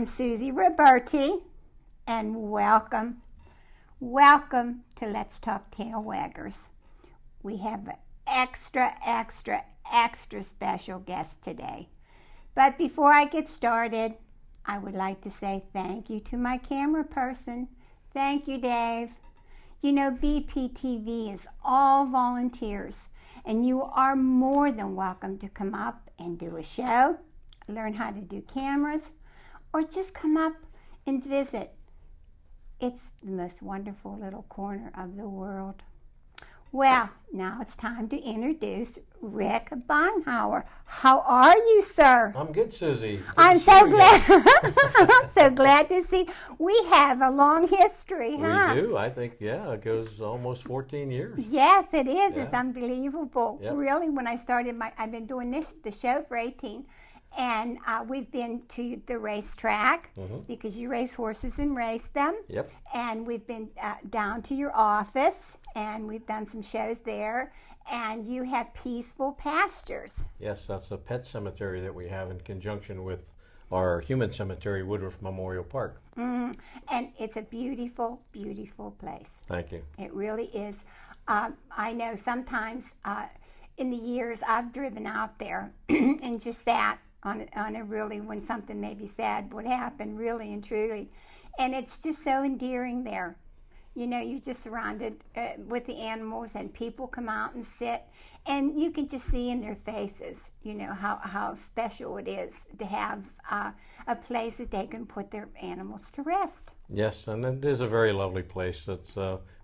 I'm Susie Roberti, and welcome to Let's Talk Tail Waggers. We have an extra special guest today. But before I get started, I would like to say thank you to my camera person. Thank you, Dave. You know, BPTV is all volunteers, and you are more than welcome to come up and do a show, learn how to do cameras, or just come up and visit. It's the most wonderful little corner of the world. Well, now it's time to introduce Rick Bonhauer. How are you, sir? I'm good, Susie. I'm so glad. I'm so glad to see. We have a long history, huh? We do. I think, yeah, it goes almost 14 years. Yes, it is. Yeah. It's unbelievable. Yep. Really, when I started I've been doing the show for 18. And we've been to the racetrack because you race horses and race them. Yep. And we've been down to your office, and we've done some shows there. And you have Peaceful Pastures. Yes, that's a pet cemetery that we have in conjunction with our human cemetery, Woodruff Memorial Park. And it's a beautiful, beautiful place. Thank you. It really is. I know sometimes in the years I've driven out there and just sat on a really, when something maybe sad would happen, really and truly. And it's just so endearing there. You know, you're just surrounded with the animals, and people come out and sit, and you can just see in their faces, you know, how special it is to have a place that they can put their animals to rest. Yes, and it is a very lovely place. It's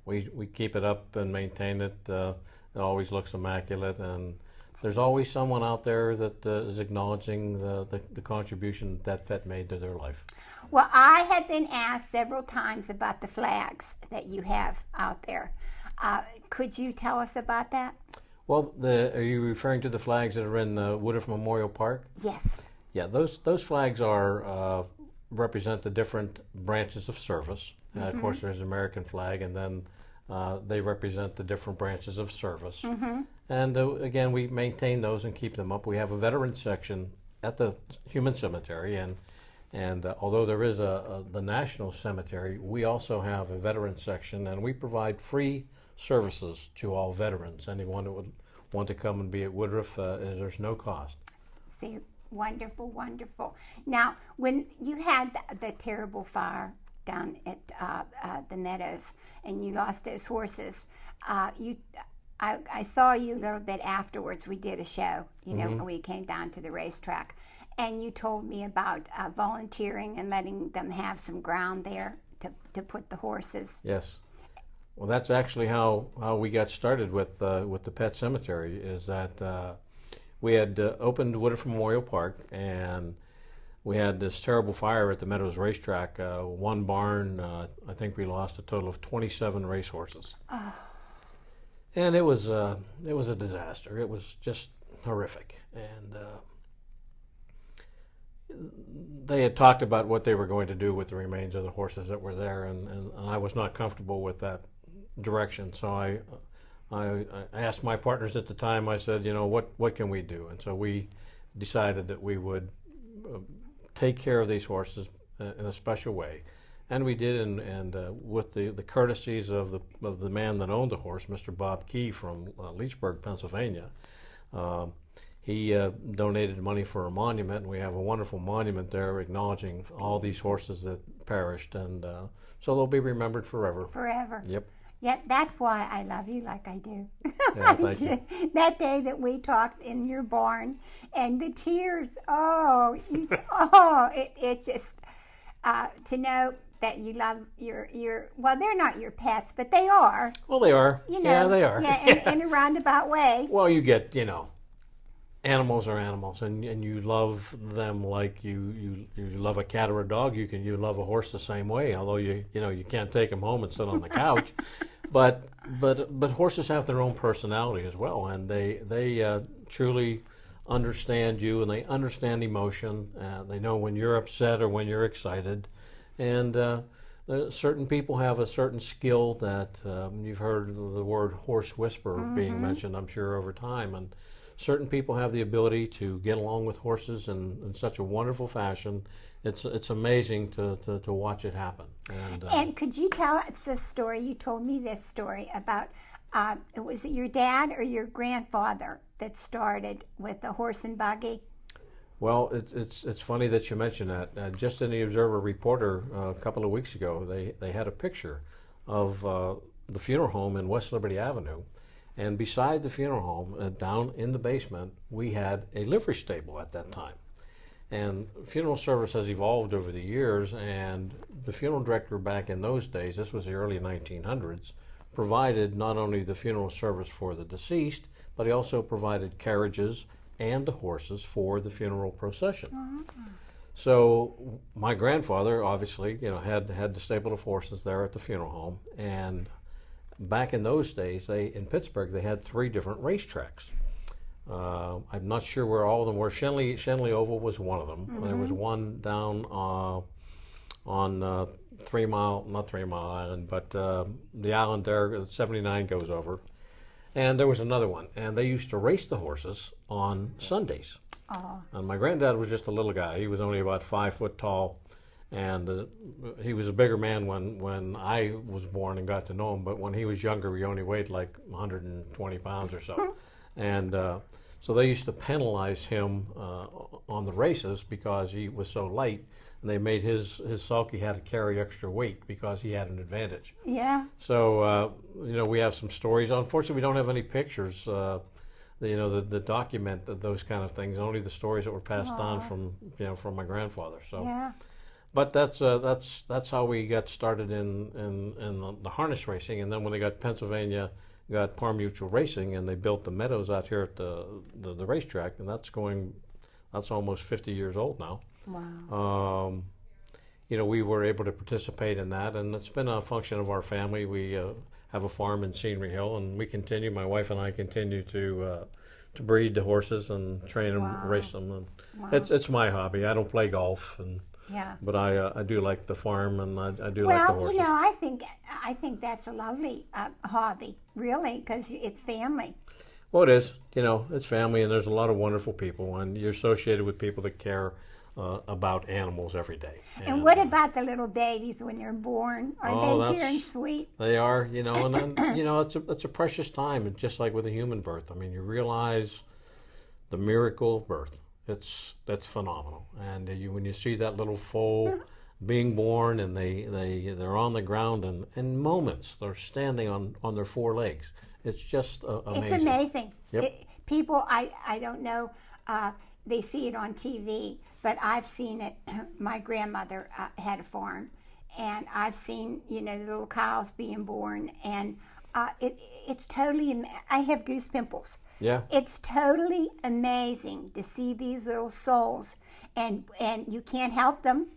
we keep it up and maintain it. It always looks immaculate, and there's always someone out there that is acknowledging the contribution that pet made to their life. Well, I have been asked several times about the flags that you have out there. Could you tell us about that? Well, are you referring to the flags that are in Woodruff Memorial Park? Yes. Yeah, those flags are represent the different branches of service. Of course, there's the American flag, and then they represent the different branches of service. And again, we maintain those and keep them up. We have a veterans section at the human cemetery, and although there is the national cemetery, we also have a veterans section, and we provide free services to all veterans. Anyone that would want to come and be at Woodruff, there's no cost. See, wonderful, wonderful. Now, when you had the terrible fire down at the Meadows, and you lost those horses, I saw you a little bit afterwards. We did a show, you know, we came down to the racetrack, and you told me about volunteering and letting them have some ground there to put the horses. Yes. Well, that's actually how we got started with the pet cemetery, is that we had opened Woodruff Memorial Park, and we had this terrible fire at the Meadows Racetrack. One barn, I think we lost a total of 27 racehorses. Oh. And it was a disaster. It was just horrific. And they had talked about what they were going to do with the remains of the horses that were there, and I was not comfortable with that direction. So I asked my partners at the time, I said, you know, what can we do? And so we decided that we would take care of these horses in a special way. And we did, and with the courtesies of the man that owned the horse, Mr. Bob Key from Leechburg, Pennsylvania, he donated money for a monument, and we have a wonderful monument there acknowledging all these horses that perished, and so they'll be remembered forever. Forever. Yep. Yeah, that's why I love you like I do. Yeah, thank you. That day that we talked in your barn, and the tears, it just, to know that you love your well, they're not your pets, but they are. Well, they are. You know, yeah, they are. Yeah, in a roundabout way. Well, you get, you know, animals are animals, and you love them like you love a cat or a dog. You love a horse the same way, although you can't take them home and sit on the couch. but horses have their own personality as well, and they truly understand you, and they understand emotion. They know when you're upset or when you're excited, and certain people have a certain skill that you've heard the word horse whisperer being mentioned, I'm sure, over time, and certain people have the ability to get along with horses in such a wonderful fashion. It's amazing to watch it happen. And could you tell us the story? You told me this story about, was it your dad or your grandfather that started with the horse and buggy? Well, it's funny that you mention that. Just in the Observer Reporter a couple of weeks ago, they had a picture of the funeral home in West Liberty Avenue, and beside the funeral home, down in the basement, we had a livery stable at that time. And funeral service has evolved over the years, and the funeral director back in those days, this was the early 1900s, provided not only the funeral service for the deceased, but he also provided carriages and the horses for the funeral procession. So my grandfather obviously, had the stable of horses there at the funeral home, and back in those days, in Pittsburgh, they had 3 different racetracks. I'm not sure where all of them were. Shenley Oval was one of them. There was one down on 3 Mile, not 3 Mile Island, but the island there, 79 goes over. And there was another one, and they used to race the horses on Sundays. And my granddad was just a little guy. He was only about 5 foot tall, and he was a bigger man when I was born and got to know him. But when he was younger, he only weighed like 120 pounds or so. And so they used to penalize him on the races because he was so light. And they made his sulky had to carry extra weight because he had an advantage. Yeah. So, we have some stories. Unfortunately, we don't have any pictures, the document those kind of things, only the stories that were passed on from my grandfather. So, yeah. But that's how we got started in the harness racing. And then when they got Pennsylvania, got Par Mutual Racing, and they built the meadows out here at the racetrack, and that's almost 50 years old now. Wow. We were able to participate in that, and it's been a function of our family. We have a farm in Scenery Hill, and my wife and I continue to breed the horses and train them, race them. And it's my hobby. I don't play golf, but I do like the farm, and I do like the horses. Well, I think that's a lovely hobby, really, because it's family. Well, it is. It's family, and there's a lot of wonderful people, and you're associated with people that care about animals every day. And what about the little babies when they're born? Are they dear and sweet? They are, and then, it's a precious time. It's just like with a human birth. I mean, you realize the miracle of birth. That's phenomenal. And when you see that little foal being born, and they're on the ground, and in moments they're standing on their 4 legs. It's just amazing. It's amazing. Yep. People, I don't know, they see it on TV, but I've seen it. My grandmother had a farm, and I've seen, the little cows being born, and it's totally, I have goose pimples. Yeah. It's totally amazing to see these little souls, and you can't help them.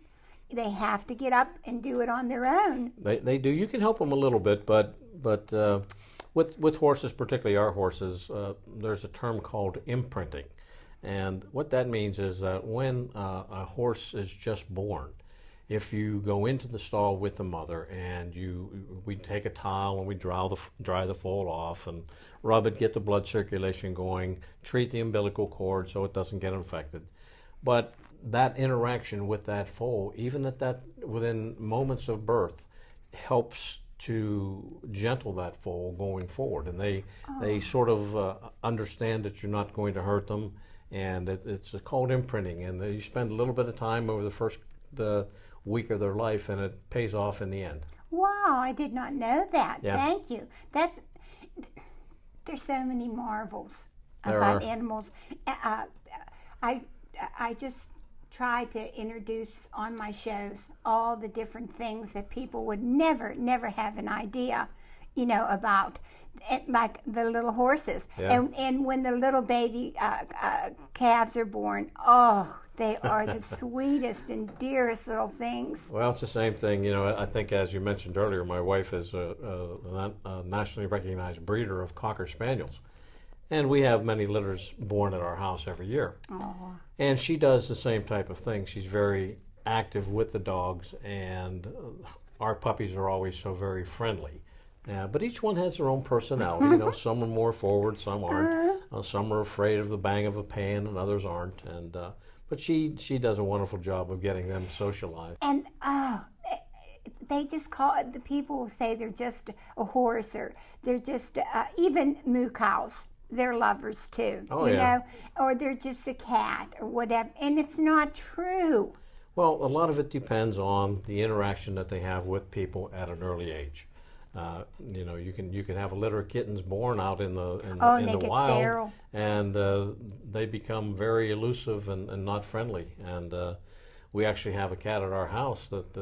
They have to get up and do it on their own. They do. You can help them a little bit, but with horses, particularly our horses, there's a term called imprinting. And what that means is that when a horse is just born, if you go into the stall with the mother and we take a towel and we dry the foal off and rub it, get the blood circulation going, treat the umbilical cord so it doesn't get infected. But that interaction with that foal, even within moments of birth, helps to gentle that foal going forward. And they sort of understand that you're not going to hurt them. And it's called imprinting, and you spend a little bit of time over the first week of their life, and it pays off in the end. Wow, I did not know that. Yeah. Thank you. There's so many marvels There about are. animals. I just try to introduce on my shows all the different things that people would never have an idea, about. Like the little horses. Yeah. And when the little baby calves are born, they are the sweetest and dearest little things. Well, it's the same thing. I think, as you mentioned earlier, my wife is a nationally recognized breeder of Cocker Spaniels. And we have many litters born at our house every year. Oh. And she does the same type of thing. She's very active with the dogs, and our puppies are always so very friendly. But each one has their own personality. Some are more forward, some aren't. Some are afraid of the bang of a pan, and others aren't. And but she does a wonderful job of getting them socialized. And they just call it, the people will say they're just a horse, or they're just even moo cows. They're lovers too, Oh, you yeah. know, or they're just a cat or whatever. And it's not true. Well, a lot of it depends on the interaction that they have with people at an early age. You know, you can have a litter of kittens born out in the Oh, and in they the get wild, feral. and they become very elusive and not friendly. And we actually have a cat at our house that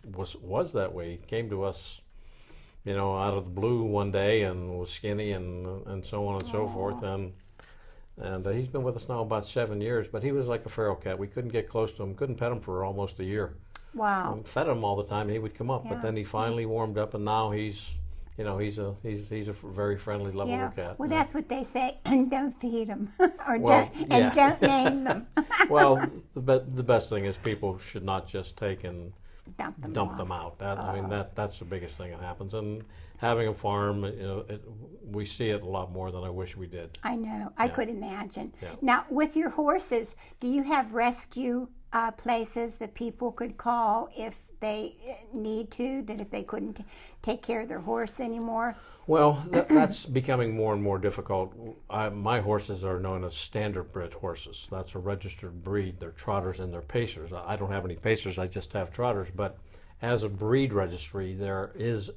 was that way. He came to us, you know, out of the blue one day and was skinny and so on and so forth. And he's been with us now about 7 years, but he was like a feral cat. We couldn't get close to him, couldn't pet him for almost a year. Wow. Fed him all the time. He would come up, Yeah. but then he finally warmed up, and now he's, you know, he's a very friendly, lovable Yeah. cat. Well, Yeah. that's what they say. Don't feed them, or Well, yeah. don't name them. Well, the best thing is people should not just take and Dump them off. out. I mean, that's the biggest thing that happens. And having a farm, you know, we see it a lot more than I wish we did. I know. I could imagine. Yeah. Now, with your horses, do you have rescue places that people could call if they need to, that if they couldn't take care of their horse anymore? Well, that's becoming more and more difficult. My horses are known as standard bred horses. That's a registered breed. They're trotters and they're pacers. I don't have any pacers, I just have trotters. But as a breed registry, there is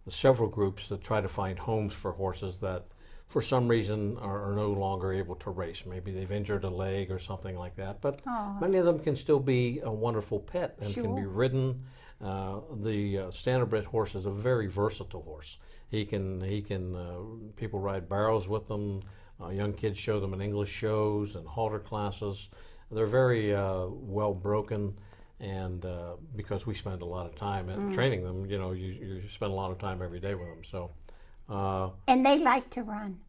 several groups that try to find homes for horses that for some reason are no longer able to race. Maybe they've injured a leg or something like that. But many of them can still be a wonderful pet and can be Sure. ridden. The standardbred horse is a very versatile horse. He can people ride barrels with them. Young kids show them in English shows and halter classes. They're very well broken, and because we spend a lot of time at training them, you know, you spend a lot of time every day with them. So. And they like to run.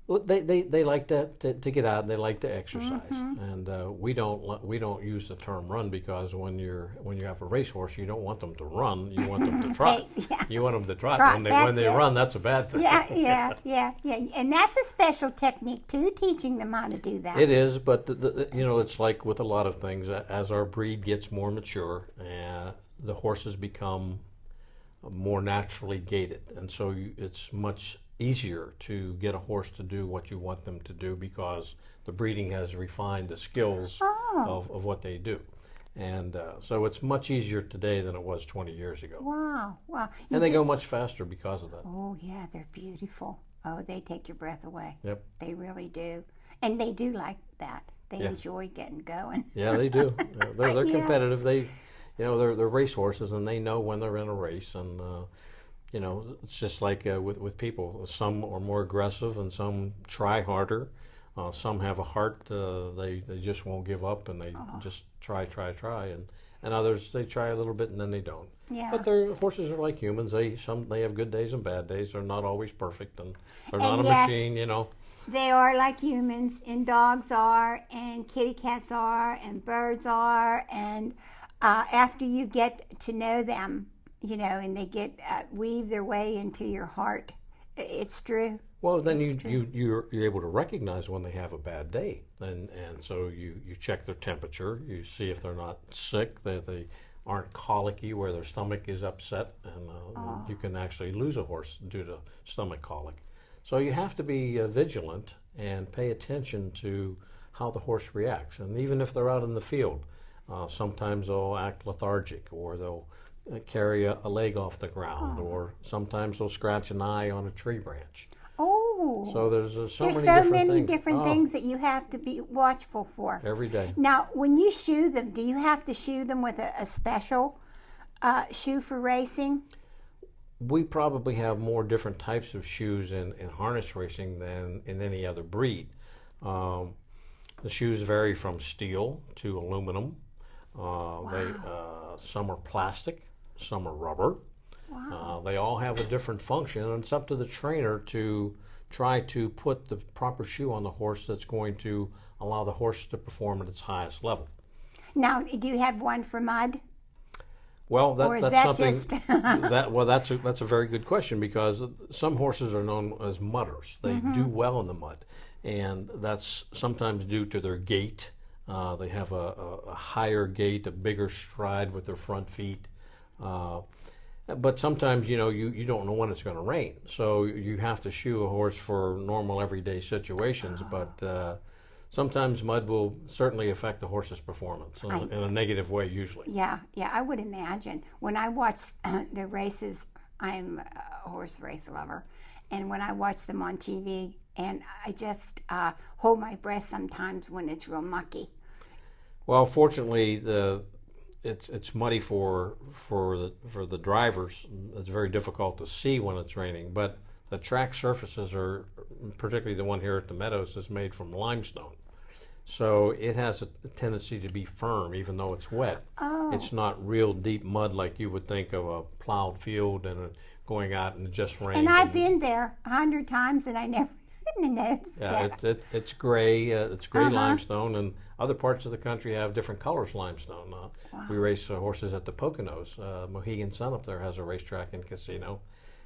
Well, they like to get out. They like to exercise, and we don't use the term run because when you have a racehorse, you don't want them to run. You want them to trot. Yeah. You want them to trot. Trot, When that's they it. run, that's a bad thing. Yeah. And that's a special technique too, teaching them how to do that. It is, but you know, it's like with a lot of things. As our breed gets more mature, the horses become more naturally gaited, and so it's much easier to get a horse to do what you want them to do because the breeding has refined the skills of what they do. And so it's much easier today than it was 20 years ago. Wow. And they go much faster because of that. Oh, yeah, they're beautiful. Oh, they take your breath away. Yep. They really do. And they do like that. They Yeah. enjoy getting going. Yeah, they do. They're Yeah. competitive. They're race horses, and they know when they're in a race. And you know, it's just like with people. Some are more aggressive, and some try harder. Some have a heart. They just won't give up, and they just try. And others, they try a little bit, and then they don't. Yeah. But their horses are like humans. They have good days and bad days. They're not always perfect, and they're not And a yes, machine. You know. They are like humans, and dogs are, and kitty cats are, and birds are. And after you get to know them, you know, and they get weave their way into your heart, it's true. Well, then It's you're able to recognize when they have a bad day, and so you check their temperature, you see if they're not sick, that they aren't colicky where their stomach is upset, and you can actually lose a horse due to stomach colic. So you have to be vigilant and pay attention to how the horse reacts, and even if they're out in the field, sometimes they'll act lethargic, or they'll carry a leg off the ground, or sometimes they'll scratch an eye on a tree branch. Oh. So there's so There's many so different many things. different Oh, things that you have to be watchful for. every day. Now, when you shoe them, do you have to shoe them with a special shoe for racing? We probably have more different types of shoes in harness racing than in any other breed. The shoes vary from steel to aluminum. Some are plastic, some are rubber. They all have a different function, and it's up to the trainer to try to put the proper shoe on the horse that's going to allow the horse to perform at its highest level. Now, do you have one for mud? Well, or is that's that something just? that's a very good question, because some horses are known as mudders. They do well in the mud, and that's sometimes due to their gait. They have a higher gait, a bigger stride with their front feet. But sometimes, you don't know when it's going to rain, so you have to shoe a horse for normal everyday situations. But sometimes mud will certainly affect the horse's performance in a negative way, usually. Yeah, yeah, I would imagine. When I watch the races, I'm a horse race lover, and when I watch them on TV, and I just hold my breath sometimes when it's real mucky. Well, fortunately, it's muddy for the drivers. It's very difficult to see when it's raining, but the track surfaces are, particularly the one here at the Meadows, is made from limestone. So it has a tendency to be firm, even though it's wet. Oh. It's not real deep mud like you would think of a plowed field and going out and it just rained. And I've been there 100 times, and I never noticed that. It's gray. It's gray limestone, and other parts of the country have different colors limestone. Wow. We race horses at the Poconos. Mohegan Sun up there has a racetrack and casino,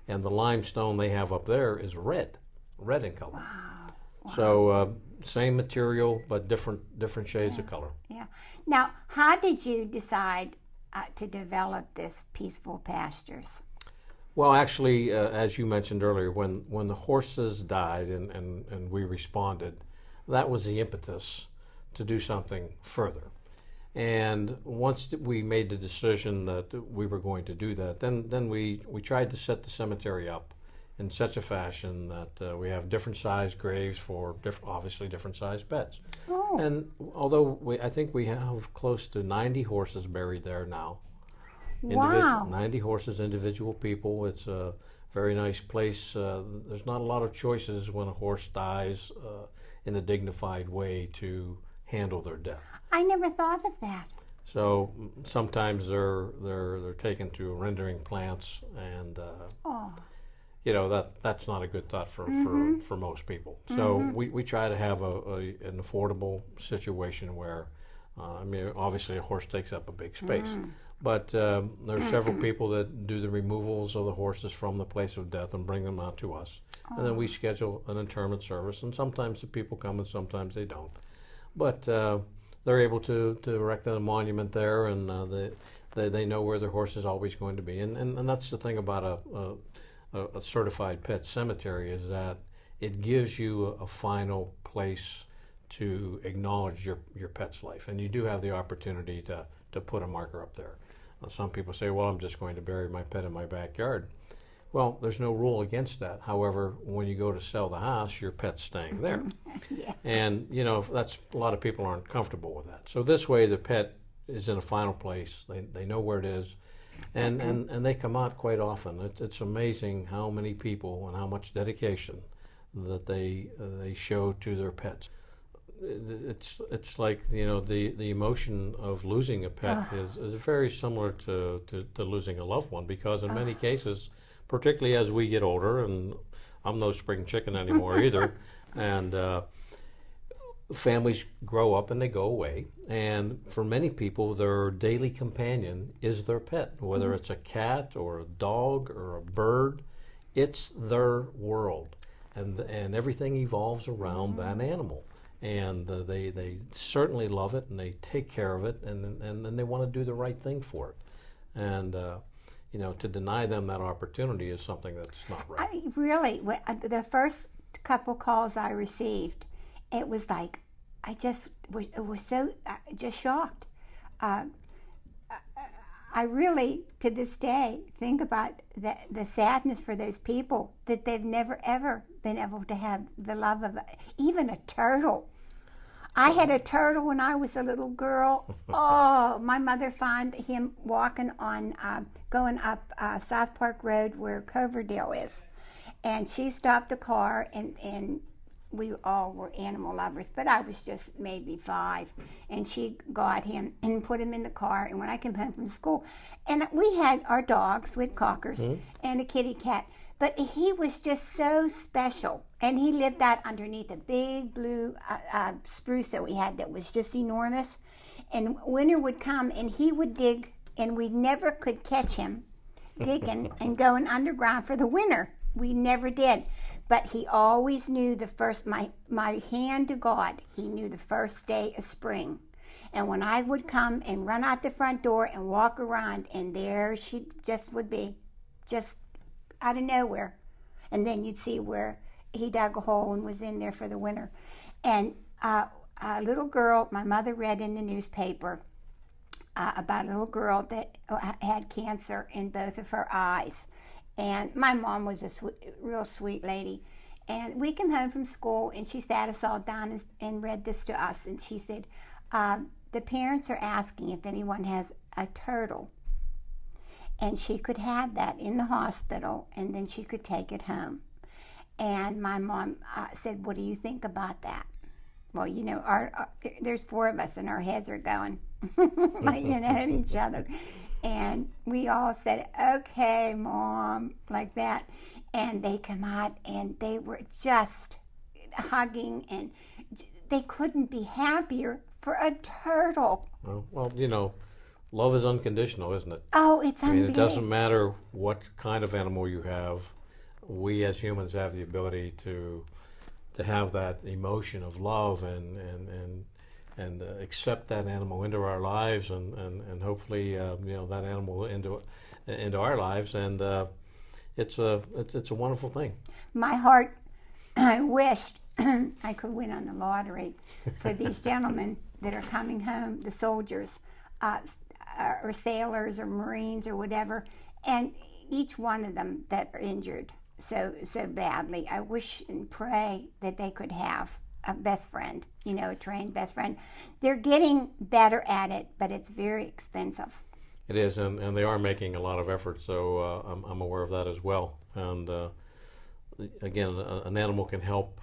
and the limestone they have up there is red in color. Wow. So same material, but different shades of color. Yeah. Now, how did you decide to develop this Peaceful Pastures? Well, actually, as you mentioned earlier, when the horses died and we responded, that was the impetus to do something further. And once we made the decision that we were going to do that, then we tried to set the cemetery up in such a fashion that we have different size graves for obviously different size pets. Oh. And although I think we have close to 90 horses buried there now. Wow. 90 horses, individual people. It's a very nice place. There's not a lot of choices when a horse dies in a dignified way to handle their death. I never thought of that. So sometimes they're taken to rendering plants, and that's not a good thought for most people. So we try to have an affordable situation where, obviously a horse takes up a big space. But there's several people that do the removals of the horses from the place of death and bring them out to us. And then we schedule an interment service, and sometimes the people come and sometimes they don't. But they're able to erect a monument there, and they know where their horse is always going to be. And that's the thing about a certified pet cemetery, is that it gives you a final place to acknowledge your pet's life. And you do have the opportunity to put a marker up there. Some people say, well, I'm just going to bury my pet in my backyard. Well, there's no rule against that. However, when you go to sell the house, your pet's staying there. Yeah. And, that's a lot of people aren't comfortable with that. So this way the pet is in a final place. They know where it is. And they come out quite often. It's amazing how many people and how much dedication that they show to their pets. It's like the emotion of losing a pet is very similar to losing a loved one, because in many cases, particularly as we get older, and I'm no spring chicken anymore either, and families grow up and they go away, and for many people their daily companion is their pet, whether it's a cat or a dog or a bird. It's their world, and everything evolves around that animal. And they certainly love it, and they take care of it, and then they want to do the right thing for it. And to deny them that opportunity is something that's not right. The first couple calls I received, it was like it was so just shocked. I really, to this day, think about the sadness for those people that they've never, ever been able to have the love of even a turtle. I had a turtle when I was a little girl. Oh, my mother found him walking on, going up South Park Road where Coverdale is. And she stopped the car, and we all were animal lovers, but I was just maybe 5. And she got him and put him in the car. And when I came home from school, and we had our dogs with cockers and a kitty cat, but he was just so special. And he lived out underneath a big blue spruce that we had that was just enormous. And winter would come, and he would dig and we never could catch him digging and going underground for the winter. We never did. But he always knew the first, my hand to God, he knew the first day of spring. And when I would come and run out the front door and walk around, and there she just would be, just out of nowhere. And then you'd see where he dug a hole and was in there for the winter. And a little girl, my mother read in the newspaper about a little girl that had cancer in both of her eyes. And my mom was a real sweet lady. And we came home from school, and she sat us all down and read this to us. And she said, the parents are asking if anyone has a turtle. And she could have that in the hospital, and then she could take it home. And my mom said, what do you think about that? Well, you know, there's 4 of us, and our heads are going, like, you know, at each other. And we all said, okay, Mom, like that. And they come out, and they were just hugging, and they couldn't be happier for a turtle. Well, you know, love is unconditional, isn't it? Oh, it's I mean, unbelievable. it doesn't matter what kind of animal you have. We as humans have the ability to have that emotion of love and accept that animal into our lives, and hopefully you know, that animal into our lives, and it's a wonderful thing. My heart, I wished I could win on the lottery for these gentlemen that are coming home, the soldiers, or sailors or Marines or whatever, and each one of them that are injured so badly. I wish and pray that they could have a best friend, you know, a trained best friend. They're getting better at it, but it's very expensive. It is, and they are making a lot of effort, so I'm aware of that as well. And again, an animal can help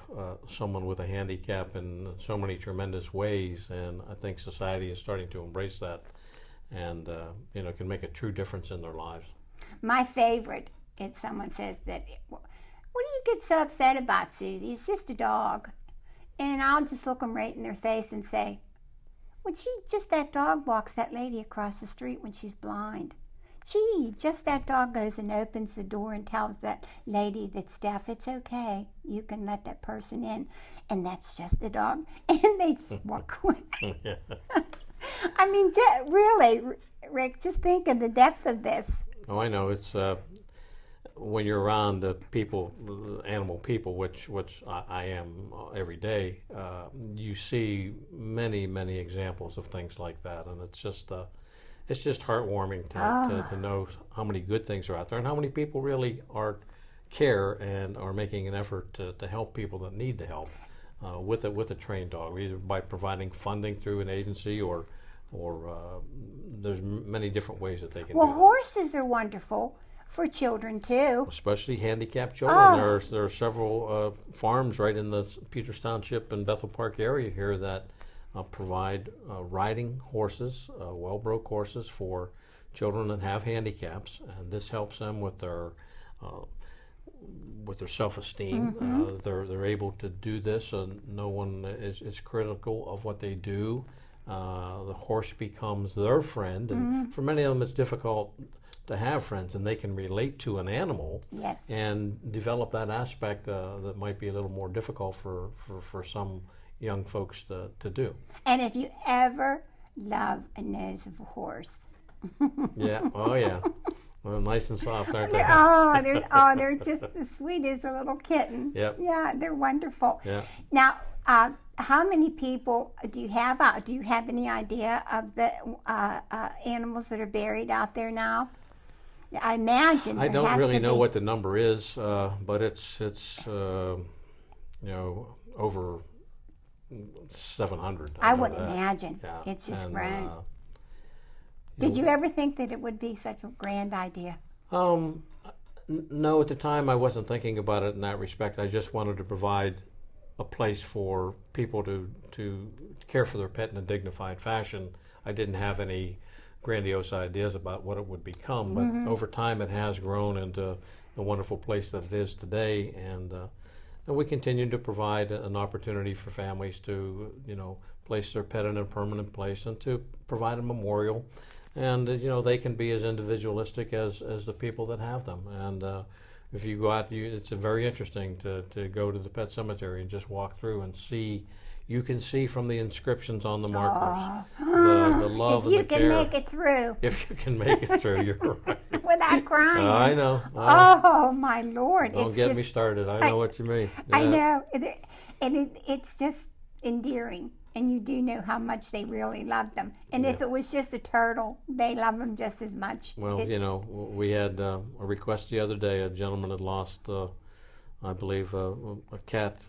someone with a handicap in so many tremendous ways, and I think society is starting to embrace that, and you know, can make a true difference in their lives. My favorite is someone says that, what do you get so upset about, Susie? It's just a dog. And I'll just look them right in their face and say, well, gee, just that dog walks that lady across the street when she's blind. Gee, just that dog goes and opens the door and tells that lady that's deaf, it's okay, you can let that person in. And that's just a dog. And they just walk away. I mean, really, Rick, just think of the depth of this. Oh, I know. It's when you're around the people, animal people, which I am every day, you see many examples of things like that, and it's just heartwarming to know how many good things are out there and how many people really care and are making an effort to help people that need the help with a trained dog, either by providing funding through an agency or there's many different ways that they can do it. Horses are wonderful for children too. Especially handicapped children. There are several farms right in the Peters Township and Bethel Park area here that provide riding horses, well-broke horses for children that have handicaps, and this helps them with their self-esteem. Mm-hmm. They're able to do this, and no one is critical of what they do. The horse becomes their friend, and for many of them it's difficult to have friends, and they can relate to an animal. Yes. And develop that aspect that might be a little more difficult for some young folks to do. And if you ever love a nose of a horse. Yeah, oh yeah. Well, nice and soft, aren't they? They're just the sweetest little kitten. Yep. Yeah, they're wonderful. Yeah. Now, how many people do you have out? Do you have any idea of the animals that are buried out there now? I imagine I there don't has really to know be. what the number is, but it's you know, over 700. I know would that. imagine. Yeah. It's just And, grown. Did you ever think that it would be such a grand idea? No, at the time I wasn't thinking about it in that respect. I just wanted to provide a place for people to care for their pet in a dignified fashion. I didn't have any grandiose ideas about what it would become, but over time it has grown into the wonderful place that it is today, and we continue to provide an opportunity for families to, you know, place their pet in a permanent place and to provide a memorial. and you know, they can be as individualistic as the people that have them. And if you go out, it's very interesting to go to the pet cemetery and just walk through and see. You can see from the inscriptions on the markers the love and the care. If you can make it through. If you can make it through, you're right. Without crying. I know. Oh, my Lord. Don't get me started. I know what you mean. Yeah. I know. It's just endearing. And you do know how much they really love them. And if it was just a turtle, they love them just as much. Well, you know, we had a request the other day. A gentleman had lost, I believe, a cat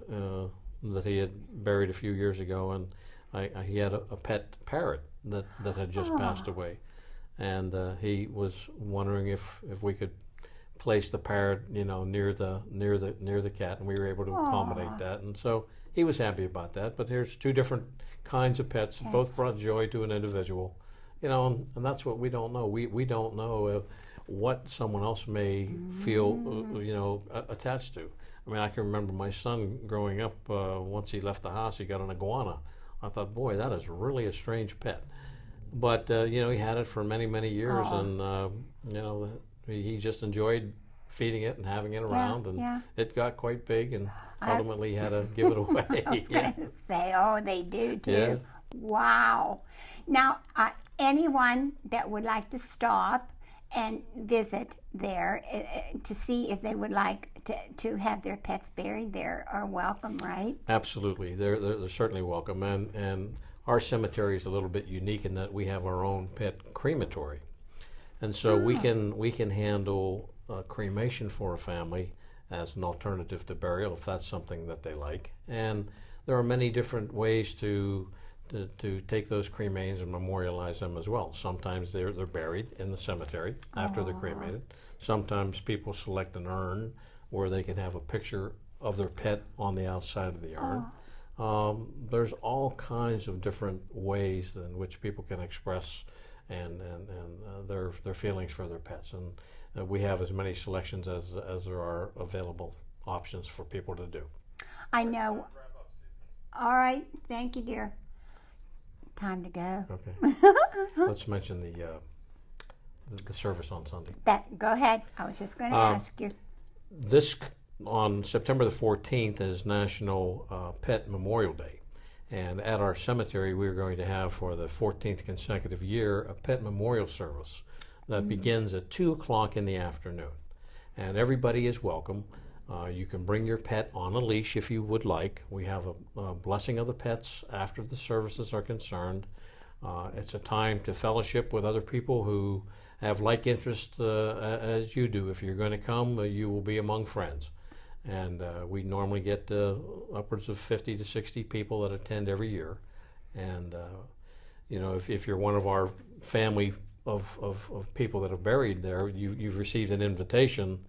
that he had buried a few years ago, and he had a pet parrot that had just passed away, and he was wondering if we could place the parrot, you know, near the cat, and we were able to accommodate that, and so he was happy about that. But there's two different kinds of pets. Both brought joy to an individual, you know, and that's what we don't know. We don't know what someone else may feel, you know, attached to. I mean, I can remember my son growing up. Once he left the house, he got an iguana. I thought, boy, that is really a strange pet. But you know, he had it for many, many years, and you know, he just enjoyed feeding it and having it around, and it got quite big, and ultimately had to give it away. I was going to say, oh, they do too. Yeah. Wow. Now, anyone that would like to stop and visit there to see if they would like to have their pets buried there are welcome, right? Absolutely. They're certainly welcome. And our cemetery is a little bit unique in that we have our own pet crematory. And so we can handle cremation for a family as an alternative to burial if that's something that they like. And there are many different ways to take those cremains and memorialize them as well. Sometimes they're buried in the cemetery after they're cremated. Sometimes people select an urn where they can have a picture of their pet on the outside of the urn. There's all kinds of different ways in which people can express and their feelings for their pets, and we have as many selections as there are available options for people to do. I know. All right, thank you, dear. Time to go. Okay. Let's mention the service on Sunday. Go ahead. I was just going to ask you. This on September the 14th is National Pet Memorial Day. And at our cemetery, we're going to have, for the 14th consecutive year, a pet memorial service that begins at 2 o'clock in the afternoon. And everybody is welcome. You can bring your pet on a leash if you would like. We have a blessing of the pets after the services are concerned. It's a time to fellowship with other people who have like interests as you do. If you're going to come, you will be among friends. And we normally get upwards of 50 to 60 people that attend every year. And you know, if you're one of our family of people that have buried there, you've received an invitation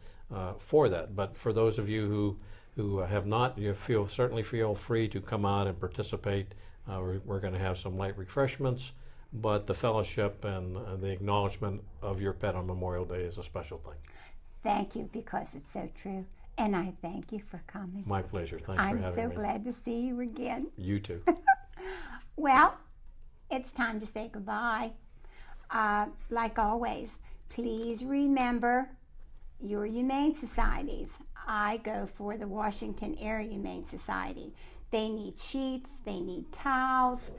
for that. But for those of you who have not, you certainly feel free to come out and participate. We're going to have some light refreshments, but the fellowship and the acknowledgement of your pet on Memorial Day is a special thing. Thank you, because it's so true. And I thank you for coming. My pleasure. Thanks for having me. I'm so glad to see you again. You too. Well, it's time to say goodbye. Like always, please remember your humane societies. I go for the Washington Area Humane Society. They need sheets, they need towels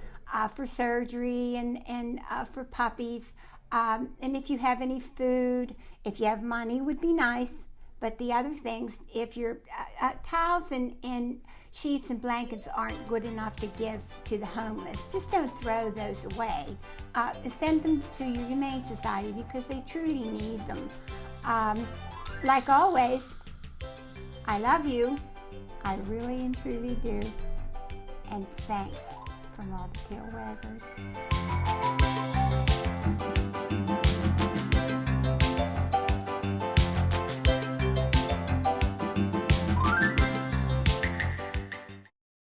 for surgery and for puppies. And if you have any food, if you have money, would be nice. But the other things, if your towels and sheets and blankets aren't good enough to give to the homeless, just don't throw those away. Send them to your Humane Society because they truly need them. Like always, I love you. I really and truly do. And thanks from all the tail waggers.